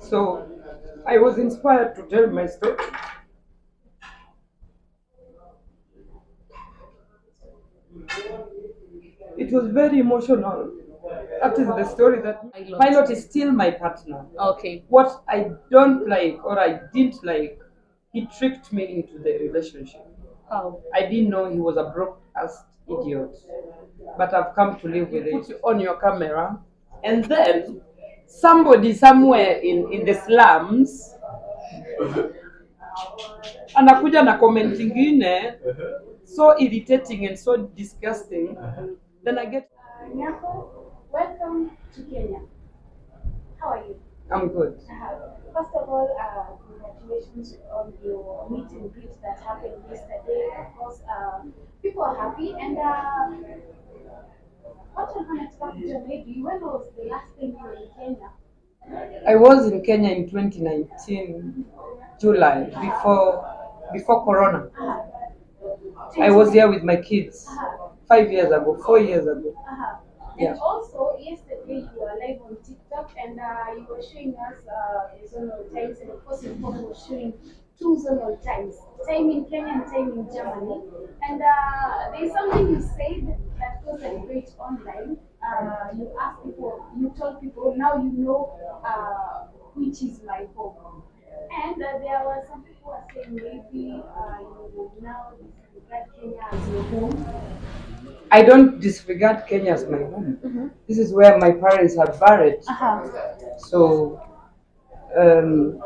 So I was inspired to tell my story. It was very emotional. That is the story that Pilot is still my partner. Okay. What I don't like or I didn't like, he tricked me into the relationship. How? I didn't know he was a broke ass idiot. But I've come to live with it. Put on your camera, and then somebody somewhere in the slums anakuja na comment ingine so irritating and so disgusting. Then I get Nyako, welcome to Kenya. How are you? I'm good. First of all, congratulations on your meet and greet that happened yesterday. Of course, people are happy. And what you're going to talk to maybe, when was the last time you were in Kenya? I was in Kenya in 2019 July before Corona. I was here with my kids 5 years ago, 4 years ago. Yeah. And also, yesterday you were live on TikTok and you were showing us zonal times, and of course, your phone was showing two zonal times, time in Kenya and time in Germany. And there's something you said that was a great online. You asked people, you told people, now you know which is my home. And there were some people who are saying maybe you would now disregard Kenya as your home. I don't disregard Kenya as my home. This is where my parents are buried. So, um,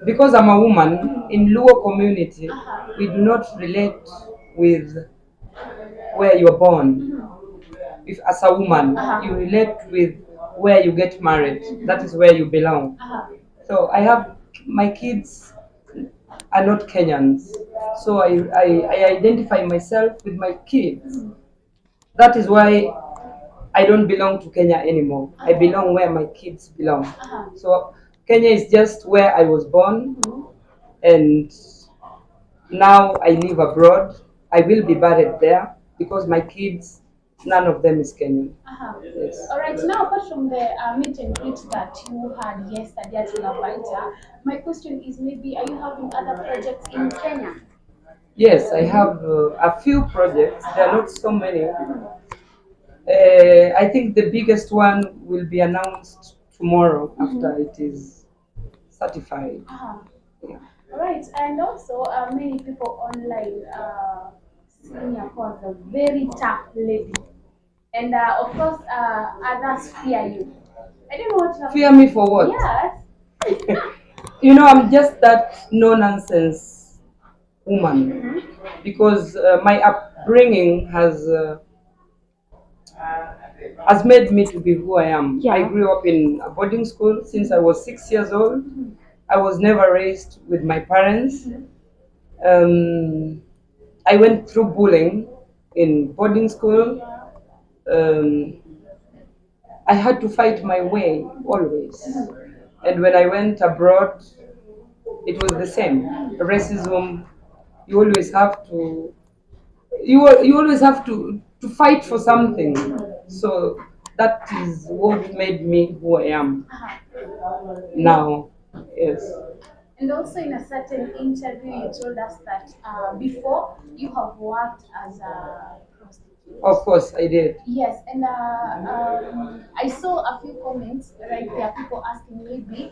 because I'm a woman in Luo community, we do not relate with where you are born. If as a woman, you relate with where you get married. That is where you belong. So I have my kids are not Kenyans. So I identify myself with my kids. That is why I don't belong to Kenya anymore. I belong where my kids belong. So Kenya is just where I was born, and now I live abroad. I will be buried there because my kids, none of them is Kenyan. Yes. All right. Now, apart from the meet and greet that you had yesterday at Lavaita, my question is maybe are you having other projects in Kenya? Yes, I have a few projects. There are not so many. I think the biggest one will be announced tomorrow after it is certified. Yeah. All right. And also, many people online see Nyako as a very tough lady. And of course, others fear you. I don't know what you have. Fear me for what? Yes. I'm just that no nonsense woman because my upbringing has made me to be who I am. Yeah. I grew up in a boarding school since I was 6 years old. I was never raised with my parents. I went through bullying in boarding school. Um, I had to fight my way always. And when I went abroad, it was the same. Racism, you always have to you always have to fight for something. So that is what made me who I am now. Yes. And also, in a certain interview, you told us that before you have worked as a prostitute. Of course I did. Yes, and I saw a few comments right there, people asking maybe,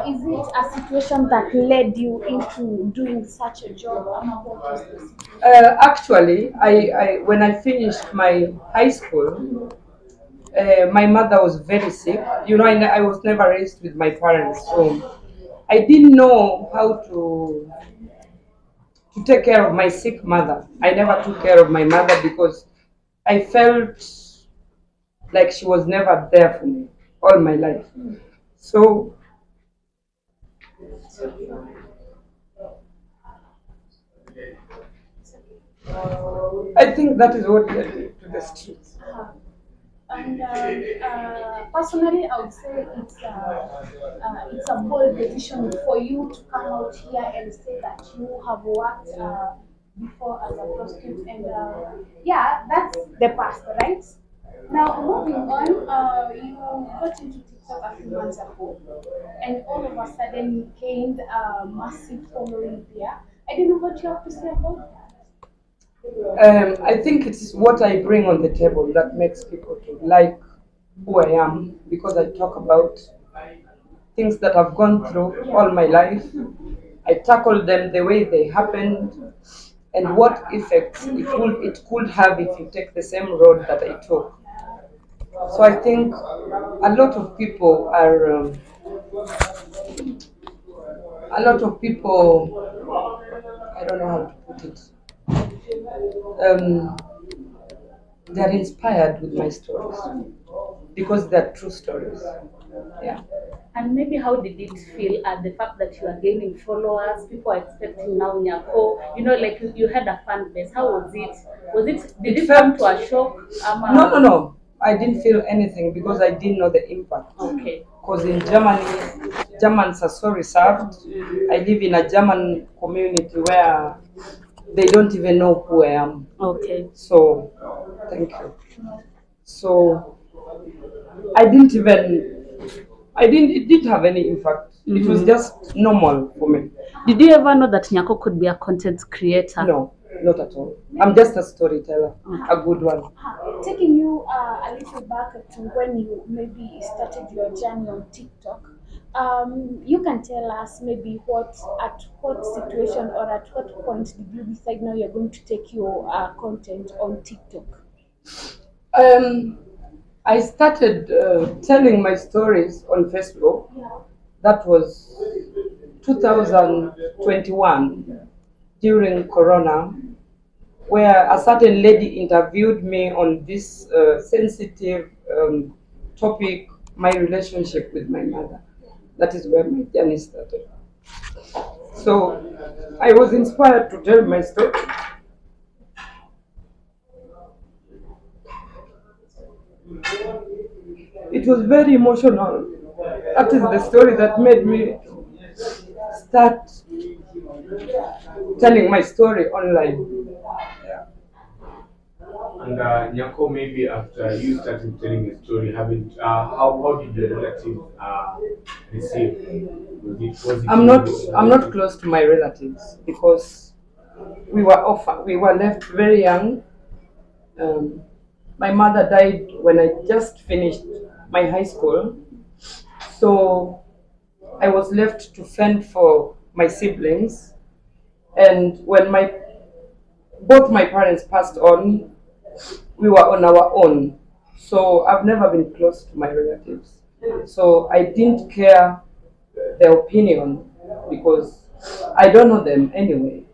is it a situation that led you into doing such a job? What is the situation? Actually, I when I finished my high school, my mother was very sick. I was never raised with my parents, so I didn't know how to take care of my sick mother. I never took care of my mother because I felt like she was never there for me all my life. So I think that is what led me to the streets. And personally, I would say it's a bold decision for you to come out here and say that you have worked before as a prostitute, and yeah, that's the past, right? Now, moving on, you got into TikTok a few months ago, and all of a sudden you gained a massive following there. I don't know what you have to say about that. I think it's what I bring on the table that makes people to like who I am, because I talk about things that I've gone through all my life. I tackle them the way they happened and what effects it could have if you take the same road that I took. So I think a lot of people, I don't know how to put it, um, they're inspired with my stories because they're true stories. Yeah. And maybe how did it feel at the fact that you are gaining followers? People are expecting now Nyako. You know, like you had a fan base. How was it? Did It it come to felt a shock? No, no, no. I didn't feel anything because I didn't know the impact. Okay. Because in Germany, Germans are so reserved. I live in a German community where they don't even know who I am. Okay. So, thank you. So, I didn't even, it didn't have any impact. It was just normal for me. Did you ever know that Nyako could be a content creator? No, not at all. I'm just a storyteller, a good one. Taking you a little back to when you maybe started your journey on TikTok, you can tell us maybe at what situation or at what point did you decide now you're going to take your content on TikTok? I started telling my stories on Facebook. That was 2021 during Corona, where a certain lady interviewed me on this sensitive topic, my relationship with my mother. That is where my journey started. So I was inspired to tell my story. It was very emotional. That is the story that made me start telling my story online. And Nyako, maybe after you started telling the story, how did your relatives receive? I'm not close to my relatives because we were left very young. Um, my mother died when I just finished my high school, so I was left to fend for my siblings. And when both my parents passed on, we were on our own. So I've never been close to my relatives. So I didn't care their opinion because I don't know them anyway.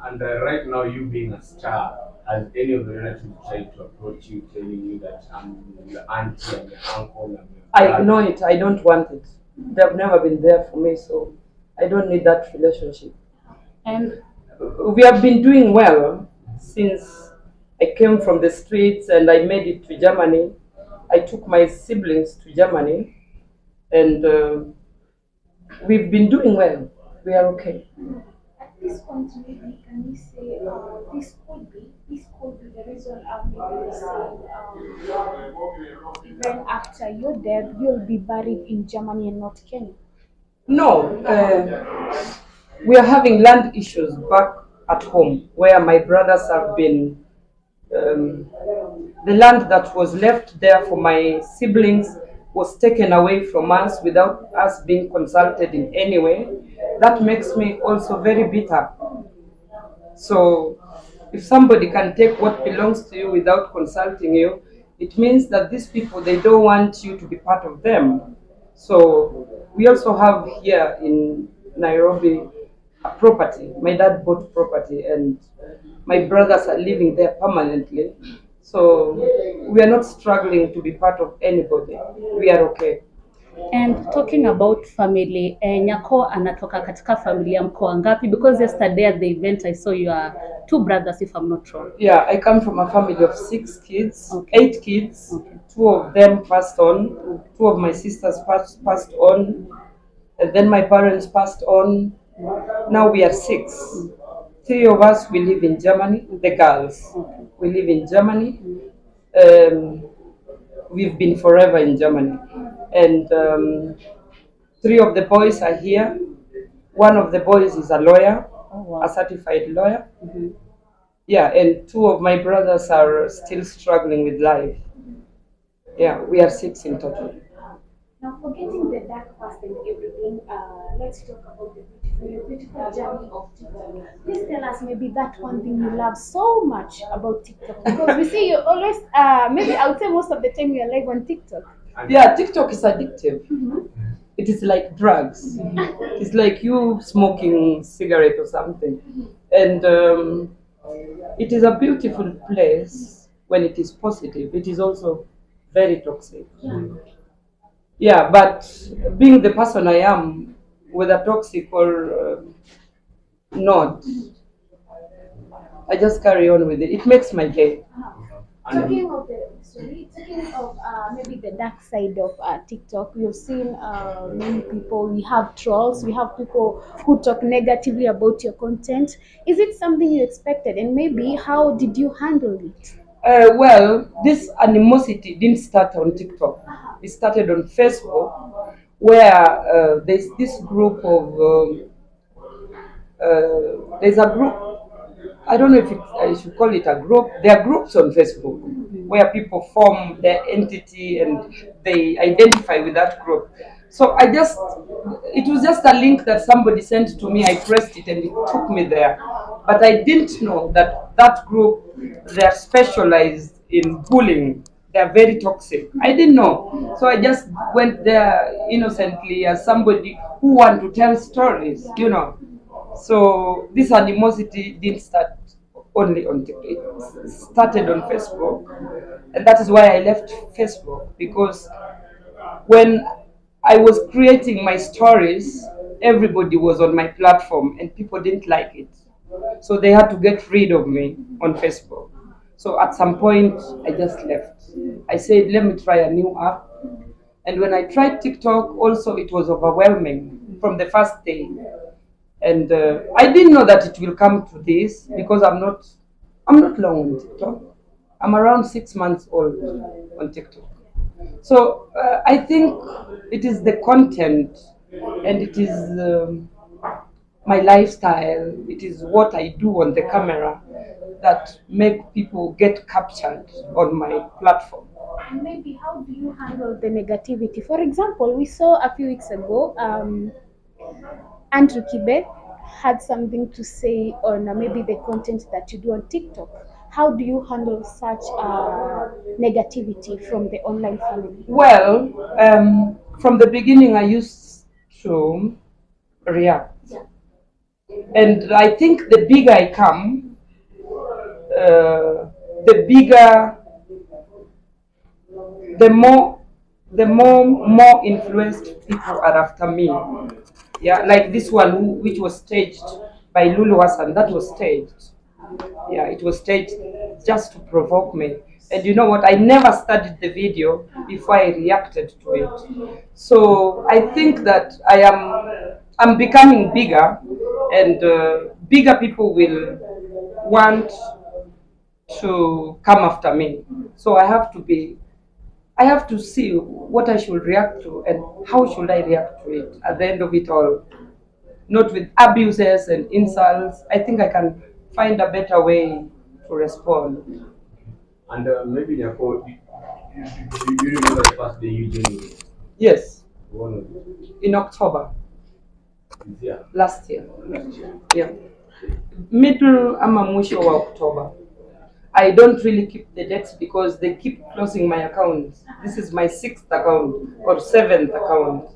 And right now, you being a star, has any of the relatives tried to approach you, telling you that I'm your auntie, I'm your uncle, I'm your I brother? ignore it. I don't want it. They've never been there for me, so I don't need that relationship. And We have been doing well since I came from the streets and I made it to Germany. I took my siblings to Germany, and we've been doing well. We are okay. At this point, maybe can we say this could be the reason maybe saying even after your death you'll be buried in Germany and not Kenya. No, we are having land issues back at home where my brothers have been. The land that was left there for my siblings was taken away from us without us being consulted in any way. That makes me also very bitter. So, if somebody can take what belongs to you without consulting you, it means that these people, they don't want you to be part of them. So, we also have here in Nairobi a property. My dad bought property and my brothers are living there permanently. So, we are not struggling to be part of anybody. We are okay. And talking about family, Nyako anatoka katika familia mkoa ngapi? Because yesterday at the event I saw your two brothers, if I'm not wrong. Yeah, I come from a family of 6 kids, Okay. 8 kids. Okay. 2 of them passed on. 2 of my sisters passed on. And then my parents passed on. Now we are 6. 3 of us, we live in Germany, the girls. We live in Germany. we've been forever in Germany. And 3 of the boys are here. One of the boys is a lawyer, Oh, wow. a certified lawyer. Yeah, and 2 of my brothers are still struggling with life. Yeah, we are 6 in total. Now, forgetting the dark past and everything, let's talk about the beautiful journey of TikTok. Please tell us maybe that one thing you love so much about TikTok, because we see you always, maybe I would say most of the time you're live on TikTok. Yeah, TikTok is addictive. It is like drugs. It's like you smoking cigarette or something. And it is a beautiful place when it is positive. It is also very toxic. Yeah, but being the person I am, whether toxic or not, I just carry on with it. It makes my day. Talking of maybe the dark side of TikTok, we've seen many people. We have trolls. We have people who talk negatively about your content. Is it something you expected? And maybe how did you handle it? Well, this animosity didn't start on TikTok. It started on Facebook, where there's this group of there's a group. I don't know if I should call it a group. There are groups on Facebook where people form their entity and they identify with that group. So it was just a link that somebody sent to me. I pressed it and it took me there. But I didn't know that that group, they're specialized in bullying. They're very toxic. I didn't know. So I just went there innocently as somebody who want to tell stories, So this animosity didn't start only on TikTok. It started on Facebook, and that is why I left Facebook, because when I was creating my stories, everybody was on my platform and people didn't like it. So they had to get rid of me on Facebook. So at some point, I just left. I said, let me try a new app. And when I tried TikTok, also it was overwhelming from the first day. And I didn't know that it will come to this, because I'm not long on TikTok. I'm around 6 months old on TikTok. So I think it is the content, and it is my lifestyle. It is what I do on the camera that make people get captured on my platform. And maybe how do you handle the negativity? For example, we saw a few weeks ago, Andrew Kibe had something to say on maybe the content that you do on TikTok. How do you handle such negativity from the online family? Well, from the beginning, I used to react. And I think the bigger I come, the more influenced people are after me. Yeah, like this one, which was staged by Lulu Hassan. That was staged. Yeah, it was staged just to provoke me. And you know what? I never studied the video before I reacted to it. So I think that I'm becoming bigger, and bigger people will want to come after me. So I have to see what I should react to and how should I react to it at the end of it all. Not with abuses and insults. I think I can find a better way to respond. And maybe Nyako, you remember the first day you joined? Yes, One of it. in October Yeah. last year. Yeah, middle ama mwisho wa October. I don't really keep the dates because they keep closing my accounts. This is my 6th account or 7th account.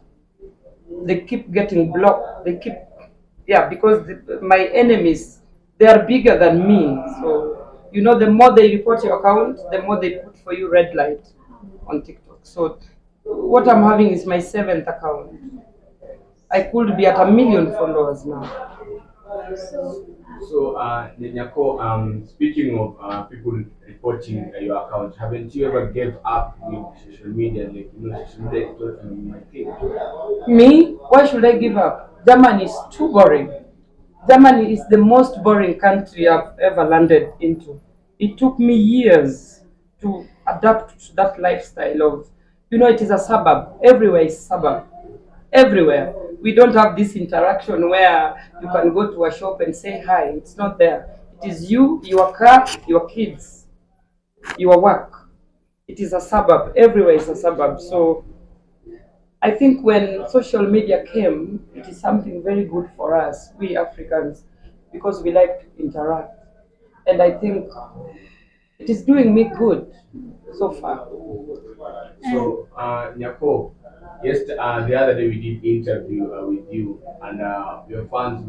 They keep getting blocked. Because my enemies, they are bigger than me. So, the more they report your account, the more they put for you red light on TikTok. So what I'm having is my 7th account. I could be at 1 million followers now. So, Nyako, speaking of people reporting your account, haven't you ever gave up with social media? Like, social media is not my thing. Me? Why should I give up? Germany is too boring. Germany is the most boring country I've ever landed into. It took me years to adapt to that lifestyle of, it is a suburb. Everywhere is suburb. Everywhere. We don't have this interaction where you can go to a shop and say hi. It's not there. It is you, your car, your kids, your work. It is a suburb. Everywhere is a suburb. So I think when social media came, it is something very good for us, we Africans, because we like to interact. And I think it is doing me good so far. So, Nyako, yes, the other day we did interview with you, and your fans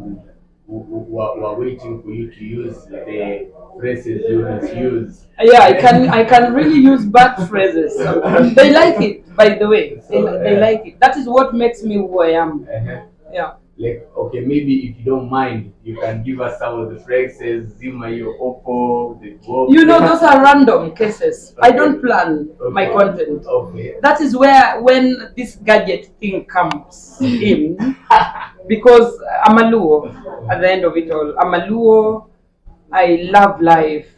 were waiting for you to use the phrases you use. Yeah, I can really use bad phrases. They like it, by the way. They like it. That is what makes me who I am. Yeah. Like, okay, maybe if you don't mind, you can give us some of the phrases. Zima yo opo, the those are random cases. Okay. I don't plan my content. Okay. That is where when this gadget thing comes in, because I'm a Luo at the end of it all. I'm a Luo. I love life.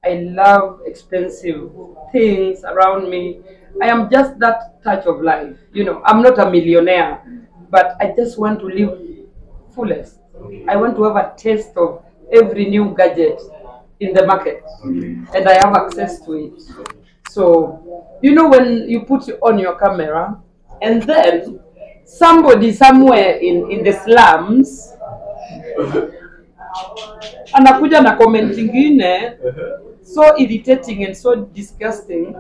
I love expensive things around me. I am just that touch of life. I'm not a millionaire, but I just want to live fullest. I want to have a taste of every new gadget in the market, and I have access to it. So, when you put on your camera, and then somebody somewhere in the slums anakuja na comment ingine so irritating and so disgusting,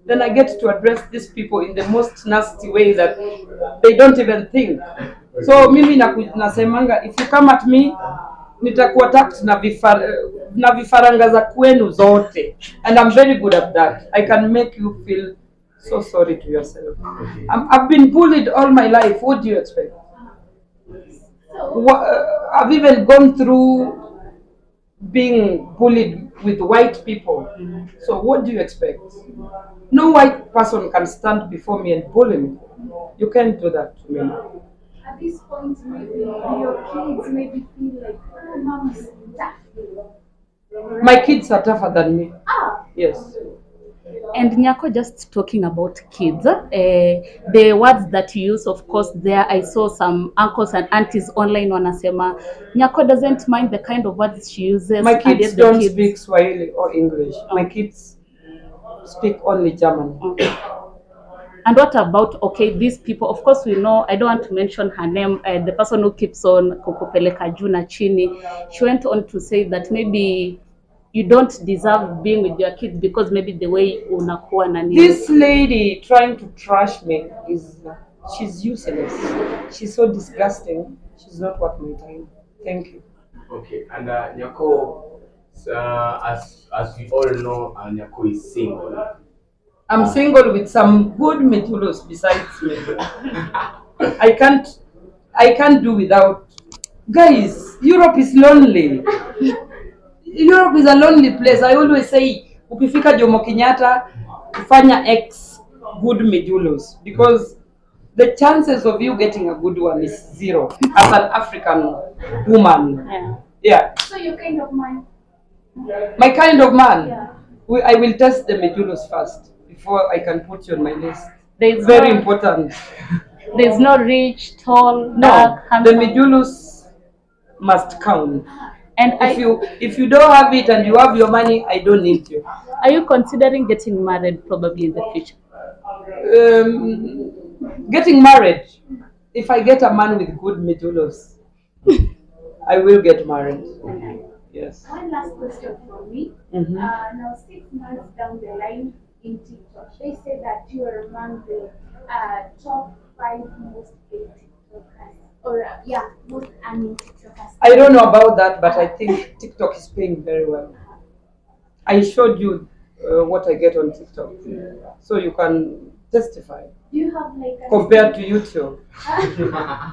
then I get to address these people in the most nasty way that they don't even think. So mimi nasemanga, if you come at me, nitakuattack na vifaranga za kwenu zote, and I'm very good at that. I can make you feel so sorry to yourself. I've been bullied all my life. What do you expect? I've even gone through being bullied with white people. So what do you expect? No white person can stand before me and bully me. You can't do that to me. At this point, maybe your kids maybe feel like, oh, mom is tough. My kids are tougher than me. Yes. And Nyako, just talking about kids, the words that you use, of course, there I saw some uncles and aunties online wanasema, Nyako doesn't mind the kind of words she uses. My kids don't speak Swahili or English. My kids speak only German. Okay. And what about, these people, of course we know, I don't want to mention her name, the person who keeps on kukupeleka juu na chini, she went on to say that maybe you don't deserve being with your kids because maybe the way unakuwa na nini. This lady trying to trash me she's useless. She's so disgusting. She's not worth my time. Thank you. Okay, and Nyako, as we all know, Nyako is single. I'm single with some good metulos besides me. I can't do without. Guys, Europe is lonely. Europe is a lonely place. I always say, ukifika Jomo Kenyatta, fanya X good medulos, because the chances of you getting a good one is zero as an African woman. Yeah. So your kind of man? My kind of man? Yeah. I will test the medulos first before I can put you on my list. There's very important. There's no rich, tall, no, dark, handsome. The medulos must count. And if you don't have it and you have your money, I don't need you. Are you considering getting married probably in the future? Getting married, if I get a man with good medulos, I will get married. Yes. One last question from me. Now 6 months down the line in TikTok, they say that you are among the top 5 most paid TikTokers. Or most earning TikTokers. I don't know about that, but I think TikTok is paying very well. I showed you what I get on TikTok, so you can testify. Do you have like compared to YouTube?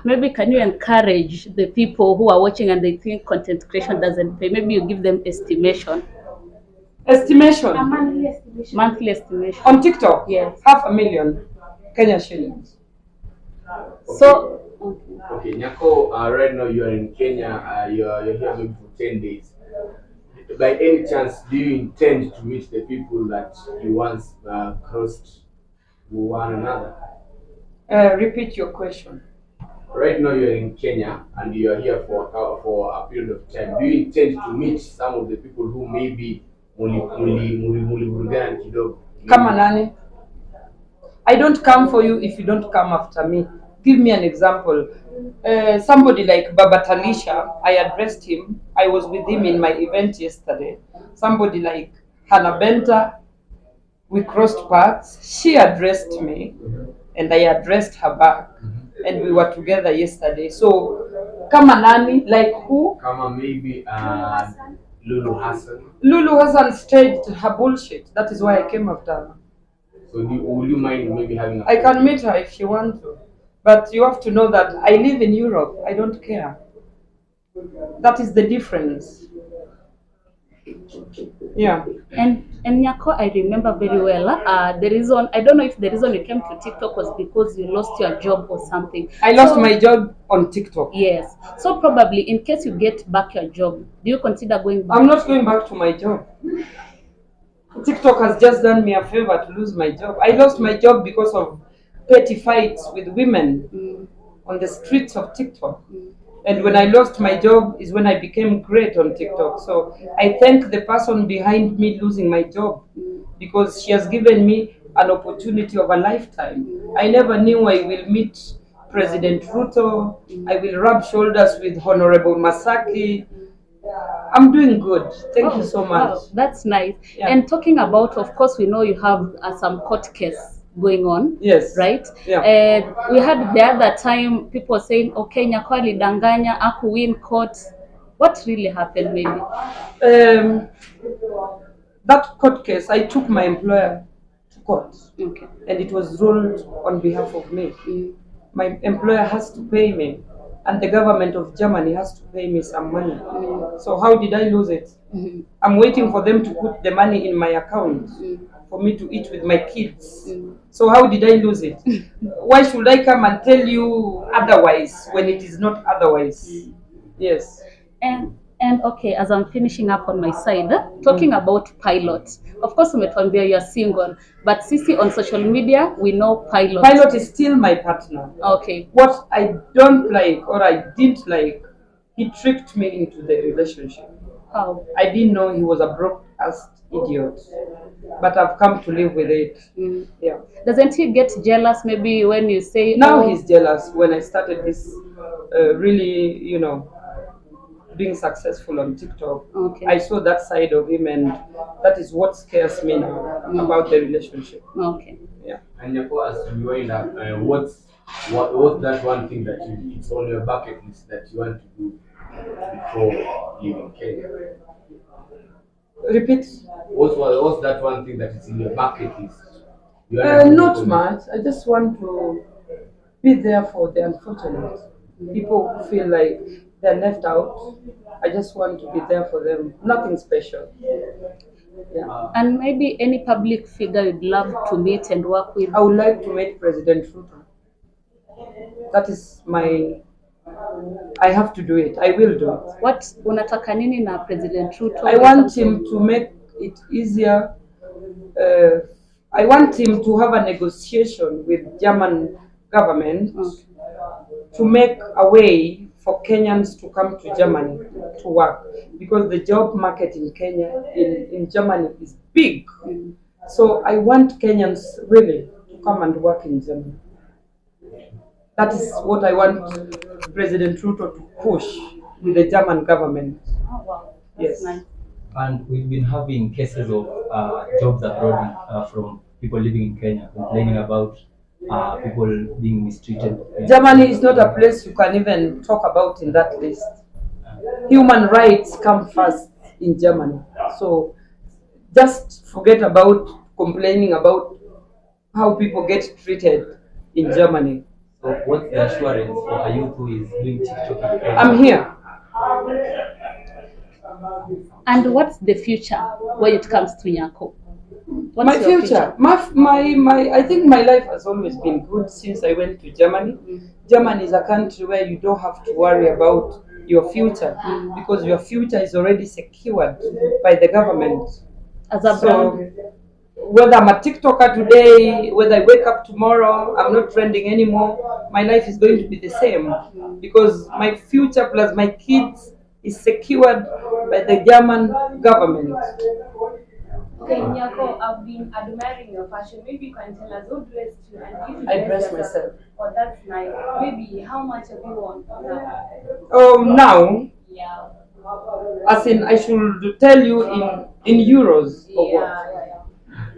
Maybe can you encourage the people who are watching and they think content creation doesn't pay? Maybe you give them estimation. Estimation? A monthly estimation. Monthly estimation. On TikTok? Yes. 500,000 Kenya shillings. Okay. So. Okay, Nyako, right now you are in Kenya. You're here maybe for 10 days. by any chance, do you intend to meet the people that you once crossed one another? Repeat your question. Right now, you're in Kenya and you are here for a period of time. Do you intend to meet some of the people who maybe burudani kidogo? Kama nani? I don't come for you if you don't come after me. Give me an example. Somebody like Baba Talisha, I addressed him. I was with him in my event yesterday. Somebody like Hannah Benta, we crossed paths. She addressed me, and I addressed her back, and we were together yesterday. So, kama nani, like who? Kama maybe Lulu Hassan. Lulu Hassan staged her bullshit. That is why I came after her. So would you mind maybe having I can meet her if you want to. But you have to know that I live in Europe. I don't care. That is the difference. Yeah. And Nyako, I remember very well. The reason, I don't know if the reason you came to TikTok was because you lost your job or something. I lost my job on TikTok. Yes. So probably in case you get back your job, do you consider going back? I'm not going back to my job. TikTok has just done me a favor to lose my job. I lost my job because of petty fights with women on the streets of TikTok. And when I lost my job is when I became great on TikTok. So I thank the person behind me losing my job because she has given me an opportunity of a lifetime. I never knew I will meet President Ruto. I will rub shoulders with Honorable Masaki. I'm doing good. Thank you so much. Wow, that's nice. Yeah. And talking about, of course, we know you have some court case going on. Yes. Right? Yeah. And we had the other time people saying, okay, Nyako alidanganya, aku win court. What really happened maybe? That court case, I took my employer to court. Okay. And it was ruled on behalf of me. My employer has to pay me. And the government of Germany has to pay me some money. So how did I lose it? I'm waiting for them to put the money in my account for me to eat with my kids. So how did I lose it? Why should I come and tell you otherwise when it is not otherwise? Yes. And okay, as I'm finishing up on my side, talking about Pilot. Of course, umetuambia you're single, but sisi on social media, we know Pilot. Pilot is still my partner. Okay. What I don't like or I didn't like, he tricked me into the relationship. How? I didn't know he was a broke-ass idiot, but I've come to live with it. Yeah. Doesn't he get jealous maybe when you say... Now he's jealous when I started this really, being successful on TikTok. Okay. I saw that side of him, and that is what scares me now about the relationship. Okay. Yeah. And Nyako, as we wind up, what's that one thing that it's on your bucket list that you want to do before leaving Kenya? Repeat. What's that one thing that is in your bucket list? Not much. I just want to be there for the unfortunate people who feel like they're left out. I just want to be there for them. Nothing special. Yeah. And maybe any public figure you'd love to meet and work with? I would like to meet President Ruto. That is I have to do it. I will do it. What unataka nini na President Ruto? I want him to make it easier. I want him to have a negotiation with German government to make a way for Kenyans to come to Germany to work, because the job market in Kenya, in Germany is big. So I want Kenyans really to come and work in Germany. That is what I want President Ruto to push with the German government. Oh, wow. Yes. Nice. And we've been having cases of jobs abroad from people living in Kenya complaining about people being mistreated. Germany is not a place you can even talk about in that list. Human rights come first in Germany. So just forget about complaining about how people get treated in Germany. So what's the assurance for a youth who is doing TikTok in Kenya? I'm here. And what's the future when it comes to Nyako? What's My your future, I think my life has always been good since I went to Germany. Germany is a country where you don't have to worry about your future, because your future is already secured by the government. As a brand. Whether I'm a TikToker today, whether I wake up tomorrow, I'm not trending anymore, my life is going to be the same, because my future plus my kids is secured by the German government. Okay, Nyako, I've been admiring your fashion. Maybe you can tell us who dressed you and if you I dress yourself. myself. Oh, that's nice. Maybe how much have you won now? Now, Yeah. as in, I should tell you in euros or what? Yeah.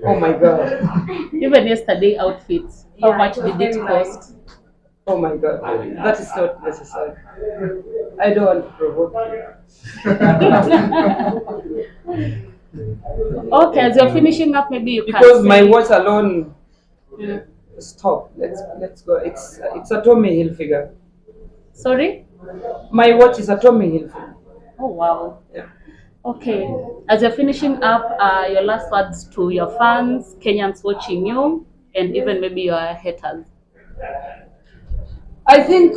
Oh my God. Even yesterday outfits. How Yeah, much it was did it very cost? Oh my God. That is not necessary. I don't want to provoke you. Okay, as you're finishing up, maybe you Because can my say, watch alone. Stop. Let's go. It's a Tommy Hilfiger. sorry? My watch is a Tommy Hilfiger. Oh, wow. Yeah. Okay, as you're finishing up, your last words to your fans, Kenyans watching you, and even maybe your haters. I think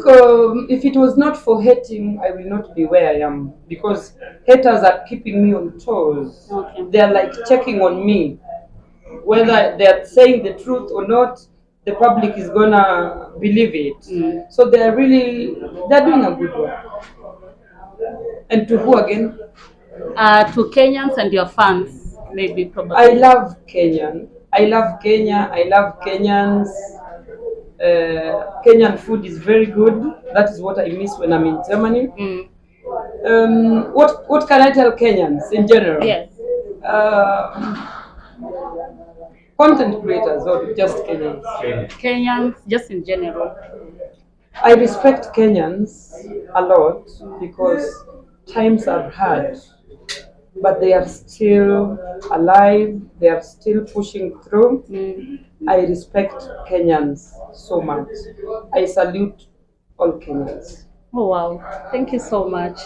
if it was not for hating, I will not be where I am, because haters are keeping me on toes. Okay. They are like checking on me. Whether they are saying the truth or not, the public is gonna believe it. So they're doing a good work. And to who again? To Kenyans and your fans, maybe probably. I love Kenyan. I love Kenya. I love Kenyans. Kenyan food is very good. That is what I miss when I'm in Germany. What can I tell Kenyans in general? Yes. Content creators or just Kenyans? Kenyans, just in general. I respect Kenyans a lot because times are hard, but they are still alive. They are still pushing through. I respect Kenyans so much. I salute all Kenyans. Oh, wow. Thank you so much.